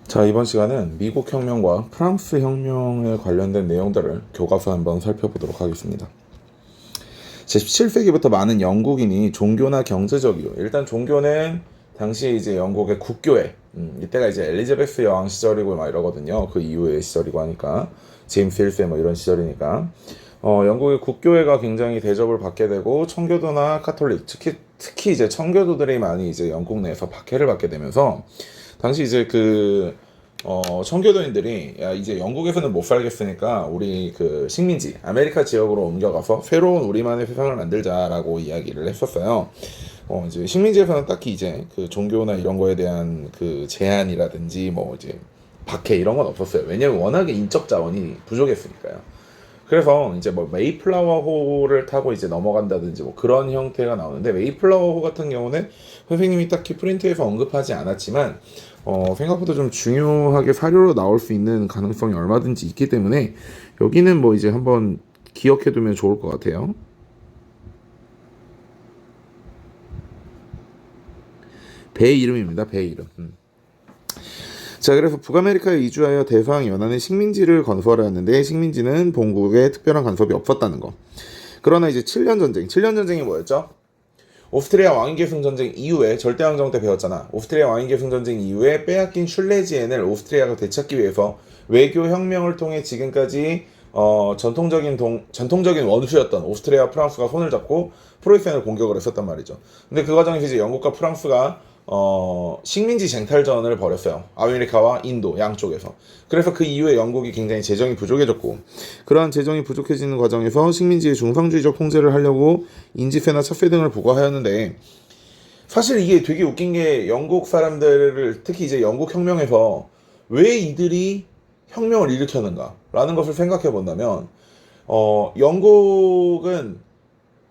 자, 이번 시간은 미국 혁명과 프랑스 혁명에 관련된 내용들을 교과서 한번 살펴보도록 하겠습니다. 제17세기부터 많은 영국인이 종교나 경제적 이유, 일단 종교는 당시에 이제 영국의 국교회, 이때가 이제 엘리자베스 여왕 시절이고 막 이러거든요. 그 이후의 시절이고 하니까 제임스 1세 뭐 이런 시절이니까 영국의 국교회가 굉장히 대접을 받게 되고 청교도나 카톨릭, 특히 이제 청교도들이 많이 이제 영국 내에서 박해를 받게 되면서 당시 이제 청교도인들이 야, 이제 영국에서는 못 살겠으니까 우리 그 식민지 아메리카 지역으로 옮겨가서 새로운 우리만의 세상을 만들자라고 이야기를 했었어요. 이제 식민지에서는 딱히 이제 그 종교나 이런 거에 대한 그 제한이라든지 뭐 이제 박해 이런 건 없었어요. 왜냐면 워낙에 인적 자원이 부족했으니까요. 그래서 이제 뭐 메이플라워호를 타고 이제 넘어간다든지 뭐 그런 형태가 나오는데, 메이플라워호 같은 경우는 선생님이 딱히 프린트에서 언급하지 않았지만 생각보다 좀 중요하게 사료로 나올 수 있는 가능성이 얼마든지 있기 때문에 여기는 뭐 이제 한번 기억해 두면 좋을 것 같아요. 배의 이름입니다. 배의 이름. 자, 그래서 북아메리카에 이주하여 대서양 연안의 식민지를 건설하려 했는데 식민지는 본국에 특별한 간섭이 없었다는 거. 그러나 이제 7년 전쟁. 7년 전쟁이 뭐였죠? 오스트리아 왕위계승 전쟁 이후에, 절대왕정 때 배웠잖아. 오스트리아 왕위계승 전쟁 이후에 빼앗긴 슐레지엔을 오스트리아가 되찾기 위해서 외교 혁명을 통해 지금까지 전통적인 원수였던 오스트리아와 프랑스가 손을 잡고 프로이센을 공격을 했었단 말이죠. 근데 그 과정에서 이제 영국과 프랑스가 식민지 쟁탈전을 벌였어요. 아메리카와 인도 양쪽에서. 그래서 그 이후에 영국이 굉장히 재정이 부족해졌고, 그러한 재정이 부족해지는 과정에서 식민지의 중상주의적 통제를 하려고 인지세나 첩세 등을 부과하였는데, 사실 이게 되게 웃긴 게 영국 사람들을, 특히 이제 영국 혁명에서 왜 이들이 혁명을 일으켰는가라는 것을 생각해 본다면, 영국은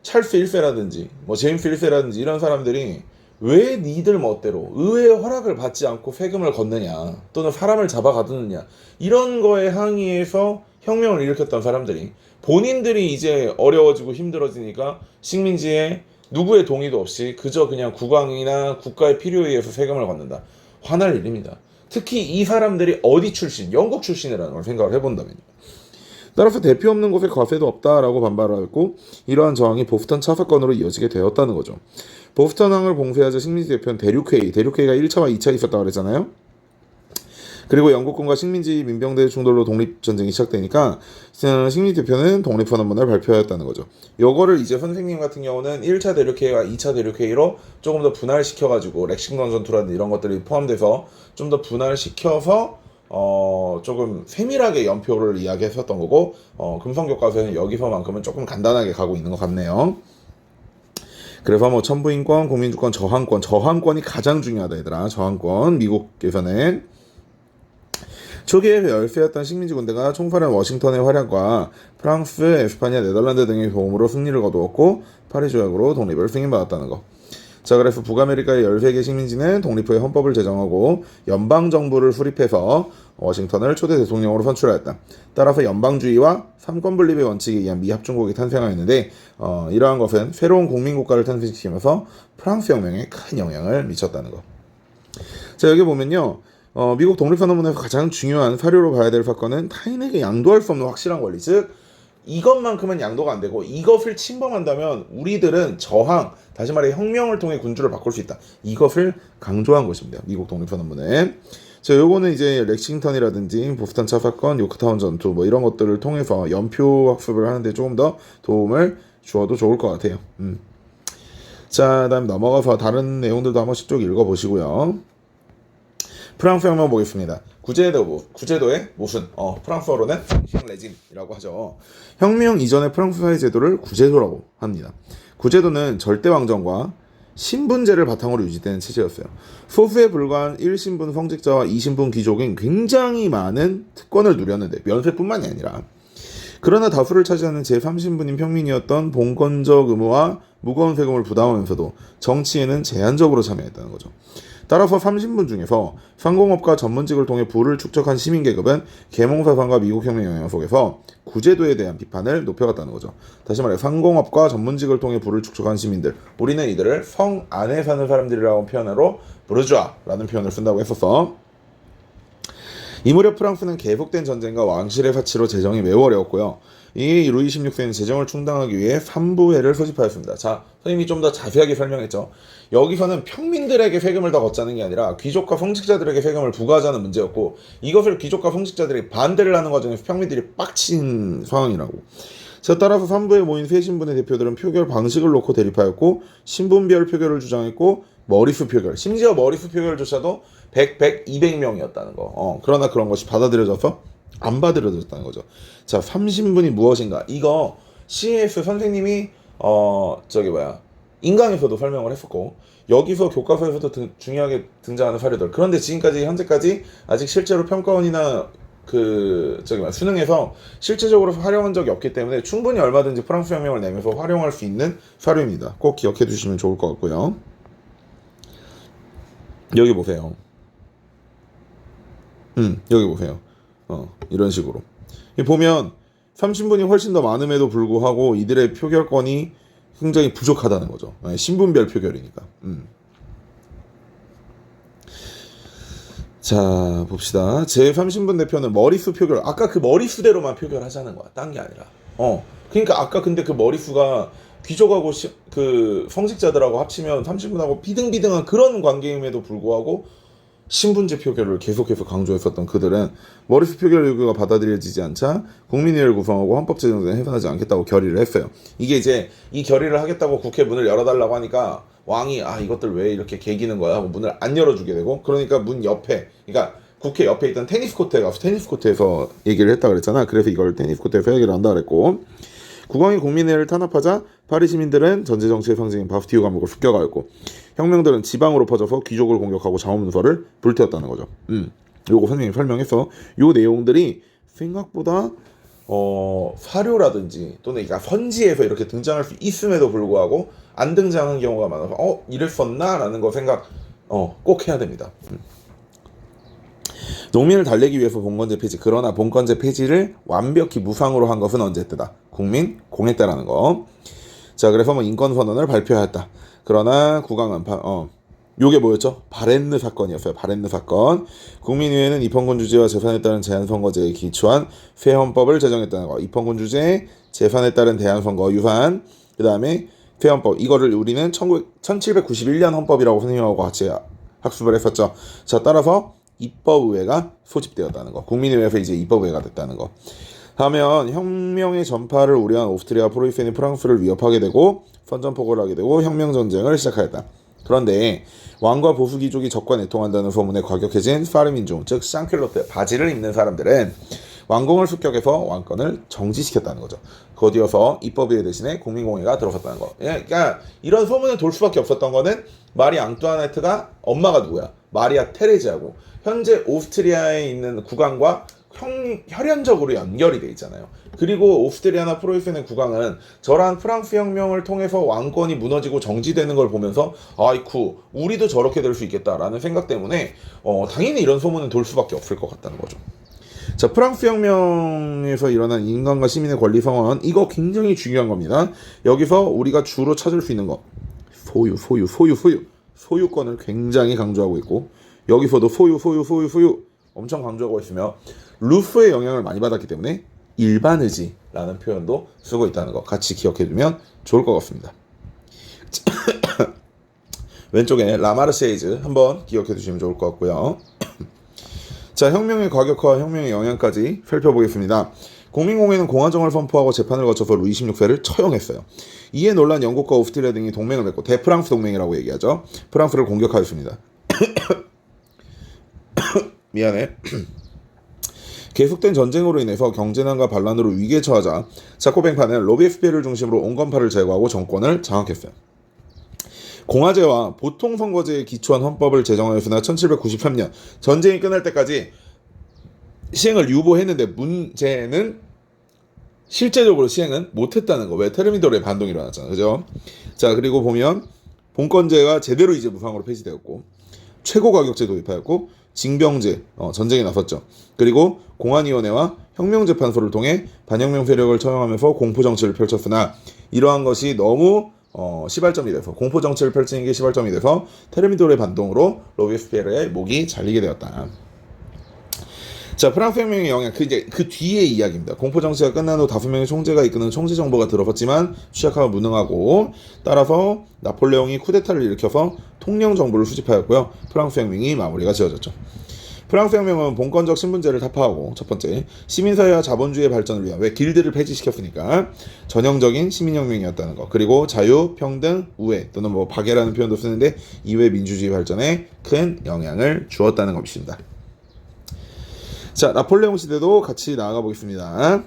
찰스 1세라든지 뭐 제임스 1세라든지 이런 사람들이 왜 니들 멋대로 의회의 허락을 받지 않고 세금을 걷느냐, 또는 사람을 잡아가두느냐, 이런 거에 항의해서 혁명을 일으켰던 사람들이 본인들이 이제 어려워지고 힘들어지니까 식민지에 누구의 동의도 없이 그저 그냥 국왕이나 국가의 필요에 의해서 세금을 걷는다. 화날 일입니다. 특히 이 사람들이 어디 출신, 영국 출신이라는 걸 생각을 해본다면요. 따라서 대표 없는 곳에 과세도 없다라고 반발하였고, 이러한 저항이 보스턴 차 사건으로 이어지게 되었다는 거죠. 보스턴항을 봉쇄하자 식민지 대표는 대륙회의가 1차와 2차 있었다고 그랬잖아요. 그리고 영국군과 식민지 민병대 충돌로 독립전쟁이 시작되니까 식민지 대표는 독립선언문을 발표하였다는 거죠. 요거를 이제 선생님 같은 경우는 1차 대륙회의와 2차 대륙회의로 조금 더 분할시켜가지고 렉싱턴 전투라든지 이런 것들이 포함돼서 좀 더 분할시켜서 조금 세밀하게 연표를 이야기했었던 거고, 금성교과서에는 여기서만큼은 조금 간단하게 가고 있는 것 같네요. 그래서 뭐 천부인권, 국민주권, 저항권이 가장 중요하다 얘들아. 저항권. 미국에서는 초기에 열세였던 식민지 군대가 총사령 워싱턴의 활약과 프랑스, 에스파냐, 네덜란드 등의 도움으로 승리를 거두었고 파리 조약으로 독립을 승인받았다는 거. 자, 그래서 북아메리카의 13개 식민지는 독립 후에 헌법을 제정하고 연방정부를 수립해서 워싱턴을 초대 대통령으로 선출하였다. 따라서 연방주의와 삼권분립의 원칙에 의한 미합중국이 탄생하였는데, 이러한 것은 새로운 국민국가를 탄생시키면서 프랑스 혁명에 큰 영향을 미쳤다는 것. 자, 여기 보면요. 미국 독립선언문에서 가장 중요한 사료로 봐야 될 사건은 타인에게 양도할 수 없는 확실한 권리, 즉 이것만큼은 양도가 안 되고 이것을 침범한다면 우리들은 저항, 다시 말해 혁명을 통해 군주를 바꿀 수 있다. 이것을 강조한 것입니다. 미국 독립선언문에. 자, 요거는 이제 렉싱턴이라든지 보스턴 차 사건, 요크타운 전투 뭐 이런 것들을 통해서 연표 학습을 하는데 조금 더 도움을 주어도 좋을 것 같아요. 자, 다음 넘어가서 다른 내용들도 한 번씩 쭉 읽어보시고요. 프랑스 혁명 보겠습니다. 구제도의 모순. 프랑스어로는 샹 레짐이라고 하죠. 혁명 이전의 프랑스 사회 제도를 구제도라고 합니다. 구제도는 절대왕정과 신분제를 바탕으로 유지되는 체제였어요. 소수에 불과한 1신분 성직자와 2신분 귀족인 굉장히 많은 특권을 누렸는데, 면세뿐만이 아니라 그러나 다수를 차지하는 제3신분인 평민이었던 봉건적 의무와 무거운 세금을 부담하면서도 정치에는 제한적으로 참여했다는 거죠. 따라서 3신분 중에서 상공업과 전문직을 통해 부를 축적한 시민계급은 계몽사상과 미국혁명 영향 속에서 구제도에 대한 비판을 높여갔다는 거죠. 다시 말해 상공업과 전문직을 통해 부를 축적한 시민들, 우리는 이들을 성 안에 사는 사람들이라고 표현으로 부르주아라는 표현을 쓴다고 했었어. 이 무렵 프랑스는 계속된 전쟁과 왕실의 사치로 재정이 매우 어려웠고요. 이 루이 16세는 재정을 충당하기 위해 3부회를 소집하였습니다. 자, 선생님이 좀 더 자세하게 설명했죠. 여기서는 평민들에게 세금을 더 걷자는 게 아니라 귀족과 성직자들에게 세금을 부과하자는 문제였고, 이것을 귀족과 성직자들이 반대를 하는 과정에서 평민들이 빡친 상황이라고. 자, 따라서 3부에 모인 세 신분의 대표들은 표결 방식을 놓고 대립하였고, 신분별 표결을 주장했고, 머리수 표결, 심지어 머리수 표결조차도 100, 200명이었다는 거. 그러나 그런 것이 받아들여져서 안 받아들여졌다는 거죠. 자, 3신분이 무엇인가? 이거 CES 선생님이 인강에서도 설명을 했었고, 여기서 교과서에서도 중요하게 등장하는 사례들. 그런데 지금까지 현재까지 아직 실제로 평가원이나 수능에서 실제적으로 활용한 적이 없기 때문에 충분히 얼마든지 프랑스 혁명을 내면서 활용할 수 있는 사료입니다. 꼭 기억해 두시면 좋을 것 같고요. 여기 보세요. 여기 보세요. 이런 식으로. 보면 30분이 훨씬 더 많음에도 불구하고 이들의 표결권이 굉장히 부족하다는 거죠. 신분별 표결이니까. 자, 봅시다. 제3신분 대표는 머리수 표결. 아까 그 머리수대로만 표결하자는 거야. 딴 게 아니라. 그러니까 아까 근데 그 머리수가 귀족하고 그 성직자들하고 합치면 30분하고 비등비등한 그런 관계임에도 불구하고 신분제 표결을 계속해서 강조했었던 그들은 머리수 표결 요구가 받아들여지지 않자 국민의회를 구성하고 헌법 제정에 해당하지 않겠다고 결의를 했어요. 이게 이제 이 결의를 하겠다고 국회 문을 열어달라고 하니까 왕이 이것들 왜 이렇게 개기는 거야 하고 문을 안 열어주게 되고, 그러니까 문 옆에, 그러니까 국회 옆에 있던 테니스 코트에 가서 테니스 코트에서 얘기를 했다 그랬잖아. 그래서 이걸 테니스 코트에서 얘기를 한다 그랬고, 국왕이 국민회를 탄압하자 파리 시민들은 전제 정치의 상징인 바스티유 감옥을 습격하였고, 혁명들은 지방으로 퍼져서 귀족을 공격하고 자원문서를 불태웠다는 거죠. 요거 선생님이 설명해서 요 내용들이 생각보다 사료라든지 또는 그러니까 선지에서 이렇게 등장할 수 있음에도 불구하고 안 등장하는 경우가 많아서 이랬었나? 라는 거 생각 꼭 해야 됩니다. 농민을 달래기 위해서 봉건제 폐지. 그러나 봉건제 폐지를 완벽히 무상으로 한 것은 언제 때다? 국민 공회 때라는 거. 자, 그래서 인권선언을 발표하였다. 그러나 국왕은 요게 뭐였죠? 바렌느 사건이었어요. 바렌느 사건. 국민의회는 입헌군 주제와 재산에 따른 제한선거제에 기초한 새 헌법을 제정했다는 거. 입헌군 주제, 재산에 따른 대한선거 유산, 그 다음에 새 헌법. 이거를 우리는 1791년 헌법이라고 선생님하고 같이 학습을 했었죠. 자, 따라서 입법의회가 소집되었다는 거. 국민의회에서 이제 입법의회가 됐다는 거. 하면 혁명의 전파를 우려한 오스트리아 프로이센이 프랑스를 위협하게 되고 선전포고를 하게 되고 혁명전쟁을 시작하였다. 그런데 왕과 보수귀족이 적과 내통한다는 소문에 과격해진 파르민종, 즉 샹켈로트, 바지를 입는 사람들은 왕궁을 습격해서 왕권을 정지시켰다는 거죠. 곧이어서 입법의회 대신에 국민공회가 들어섰다는 거. 그러니까 이런 소문을 돌 수밖에 없었던 거는 마리 앙뚜아네트가 엄마가 누구야? 마리아 테레지하고 현재 오스트리아에 있는 국왕과 혈연적으로 연결이 돼 있잖아요. 그리고 오스트리아나 프로이센의 국왕은 저러한 프랑스 혁명을 통해서 왕권이 무너지고 정지되는 걸 보면서 아이쿠 우리도 저렇게 될 수 있겠다라는 생각 때문에 당연히 이런 소문은 돌 수밖에 없을 것 같다는 거죠. 자, 프랑스 혁명에서 일어난 인간과 시민의 권리 상황은 이거 굉장히 중요한 겁니다. 여기서 우리가 주로 찾을 수 있는 거 소유권을 굉장히 강조하고 있고, 여기서도 소유 엄청 강조하고 있으며 루소의 영향을 많이 받았기 때문에 일반 의지라는 표현도 쓰고 있다는 거 같이 기억해두면 좋을 것 같습니다. 왼쪽에 라마르세이즈 한번 기억해두시면 좋을 것 같고요. 자, 혁명의 과격화와 혁명의 영향까지 살펴보겠습니다. 국민공회는 공화정을 선포하고 재판을 거쳐서 루이 16세를 처형했어요. 이에 놀란 영국과 오스트리아 등이 동맹을 맺고 대프랑스 동맹이라고 얘기하죠. 프랑스를 공격하였습니다. 미안해. 계속된 전쟁으로 인해서 경제난과 반란으로 위기에 처하자 자코뱅파는 로베스피에르를 중심으로 온건파를 제거하고 정권을 장악했어요. 공화제와 보통선거제에 기초한 헌법을 제정하였으나 1793년 전쟁이 끝날 때까지 시행을 유보했는데 문제는 실제적으로 시행은 못했다는 거. 왜? 테르미도르의 반동이 일어났잖아, 그죠? 자, 그리고 보면 봉건제가 제대로 이제 무상으로 폐지되었고, 최고가격제 도입하였고, 징병제, 전쟁에 나섰죠. 그리고 공안위원회와 혁명재판소를 통해 반혁명 세력을 처형하면서 공포정치를 펼쳤으나 이러한 것이 너무 시발점이 돼서, 공포정치를 펼치는 게 시발점이 돼서 테르미도르의 반동으로 로베스피에르의 목이 잘리게 되었다. 자, 프랑스 혁명의 영향, 이제 그 뒤의 이야기입니다. 공포 정치가 끝난 후 5명의 총재가 이끄는 총재 정부가 들어섰지만 취약하고 무능하고, 따라서 나폴레옹이 쿠데타를 일으켜서 통령 정부를 수집하였고요. 프랑스 혁명이 마무리가 지어졌죠. 프랑스 혁명은 봉건적 신분제를 타파하고, 첫 번째, 시민사회와 자본주의의 발전을 위한, 왜 길드를 폐지시켰으니까 전형적인 시민혁명이었다는 거. 그리고 자유, 평등, 우회 또는 뭐 박애라는 표현도 쓰는데 이외 민주주의 발전에 큰 영향을 주었다는 것입니다. 자, 나폴레옹 시대도 같이 나아가 보겠습니다.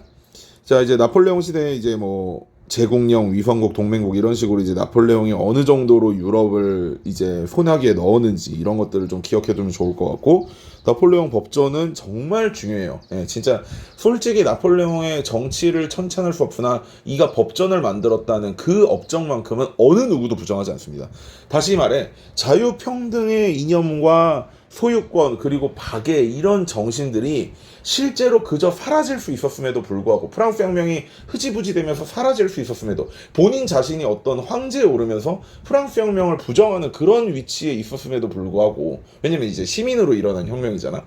자, 이제 나폴레옹 시대에 이제 뭐 제국령, 위성국, 동맹국 이런 식으로 이제 나폴레옹이 어느 정도로 유럽을 이제 손아귀에 넣었는지 이런 것들을 좀 기억해두면 좋을 것 같고, 나폴레옹 법전은 정말 중요해요. 예, 진짜 솔직히 나폴레옹의 정치를 천찬할 수 없으나 이가 법전을 만들었다는 그 업적만큼은 어느 누구도 부정하지 않습니다. 다시 말해 자유평등의 이념과 소유권 그리고 박애 이런 정신들이 실제로 그저 사라질 수 있었음에도 불구하고, 프랑스 혁명이 흐지부지 되면서 사라질 수 있었음에도, 본인 자신이 어떤 황제에 오르면서 프랑스 혁명을 부정하는 그런 위치에 있었음에도 불구하고, 왜냐면 이제 시민으로 일어난 혁명이잖아.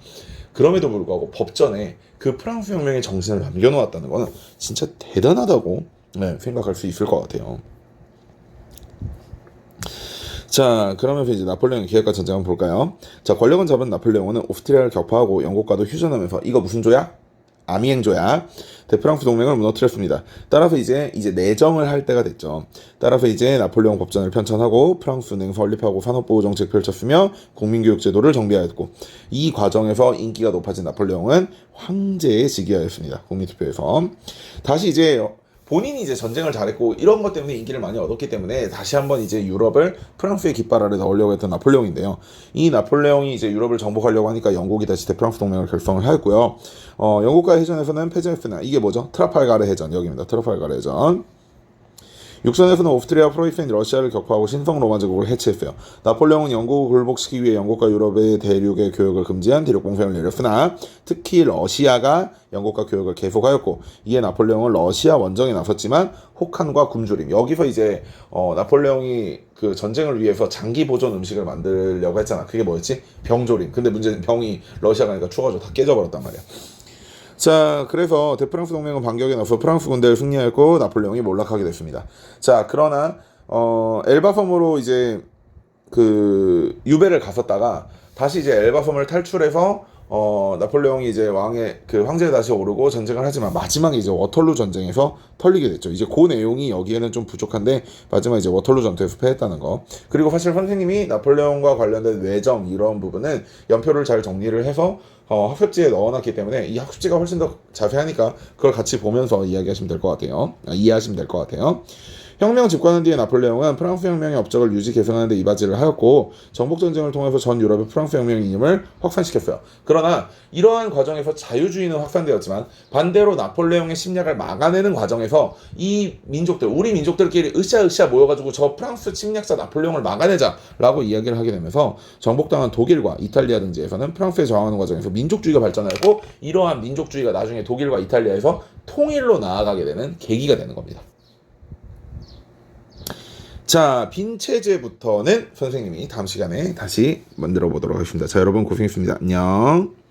그럼에도 불구하고 법전에 그 프랑스 혁명의 정신을 남겨놓았다는 거는 진짜 대단하다고 생각할 수 있을 것 같아요. 자, 그러면서 이제 나폴레옹의 기획과 전쟁 한번 볼까요? 자, 권력을 잡은 나폴레옹은 오스트리아를 격파하고 영국과도 휴전하면서, 이거 무슨 조야? 아미행조야. 대프랑스 동맹을 무너뜨렸습니다. 따라서 이제 내정을 할 때가 됐죠. 따라서 이제 나폴레옹 법전을 편찬하고 프랑스 은행 설립하고 산업보호 정책 펼쳤으며 국민교육 제도를 정비하였고, 이 과정에서 인기가 높아진 나폴레옹은 황제에 즉위하였습니다. 국민투표에서. 다시 이제 본인이 이제 전쟁을 잘했고 이런 것 때문에 인기를 많이 얻었기 때문에 다시 한번 이제 유럽을 프랑스의 깃발 아래 넣으려고 했던 나폴레옹인데요. 이 나폴레옹이 이제 유럽을 정복하려고 하니까 영국이 다시 대프랑스 동맹을 결성을 하였고요. 영국과의 해전에서는 패전했으나, 이게 뭐죠? 트라팔가르 해전, 여기입니다. 트라팔가르 해전. 육선에서는 오스트리아, 프로이센, 러시아를 격파하고 신성 로마 제국을 해체했어요. 나폴레옹은 영국을 굴복시키기 위해 영국과 유럽의 대륙의 교역을 금지한 대륙 공세를 내렸으나 특히 러시아가 영국과 교역을 계속하였고, 이에 나폴레옹은 러시아 원정에 나섰지만 혹한과 굶주림, 여기서 이제 나폴레옹이 그 전쟁을 위해서 장기 보존 음식을 만들려고 했잖아. 그게 뭐였지? 병조림. 근데 문제는 병이 러시아 가니까 추가적으로 다 깨져버렸단 말이야. 자, 그래서 대프랑스 동맹은 반격에 나서 프랑스 군대를 승리하였고 나폴레옹이 몰락하게 됐습니다. 자, 그러나 엘바 섬으로 이제 그 유배를 갔었다가 다시 이제 엘바 섬을 탈출해서 나폴레옹이 이제 그 황제에 다시 오르고 전쟁을 하지만 마지막에 이제 워털루 전쟁에서 털리게 됐죠. 이제 그 내용이 여기에는 좀 부족한데, 마지막에 이제 워털루 전투에서 패했다는 거. 그리고 사실 선생님이 나폴레옹과 관련된 외정 이런 부분은 연표를 잘 정리를 해서 학습지에 넣어놨기 때문에 이 학습지가 훨씬 더 자세하니까 그걸 같이 보면서 이야기하시면 될 것 같아요. 이해하시면 될 것 같아요. 혁명 집권한 뒤에 나폴레옹은 프랑스 혁명의 업적을 유지 개선하는 데 이바지를 하였고, 정복전쟁을 통해서 전 유럽의 프랑스 혁명의 이념을 확산시켰어요. 그러나 이러한 과정에서 자유주의는 확산되었지만 반대로 나폴레옹의 침략을 막아내는 과정에서 이 민족들, 우리 민족들끼리 으쌰으쌰 모여가지고 저 프랑스 침략자 나폴레옹을 막아내자라고 이야기를 하게 되면서 정복당한 독일과 이탈리아 등지에서는 프랑스에 저항하는 과정에서 민족주의가 발전하고, 이러한 민족주의가 나중에 독일과 이탈리아에서 통일로 나아가게 되는 계기가 되는 겁니다. 자, 빈 체제부터는 선생님이 다음 시간에 다시 만들어 보도록 하겠습니다. 자, 여러분 고생했습니다. 안녕.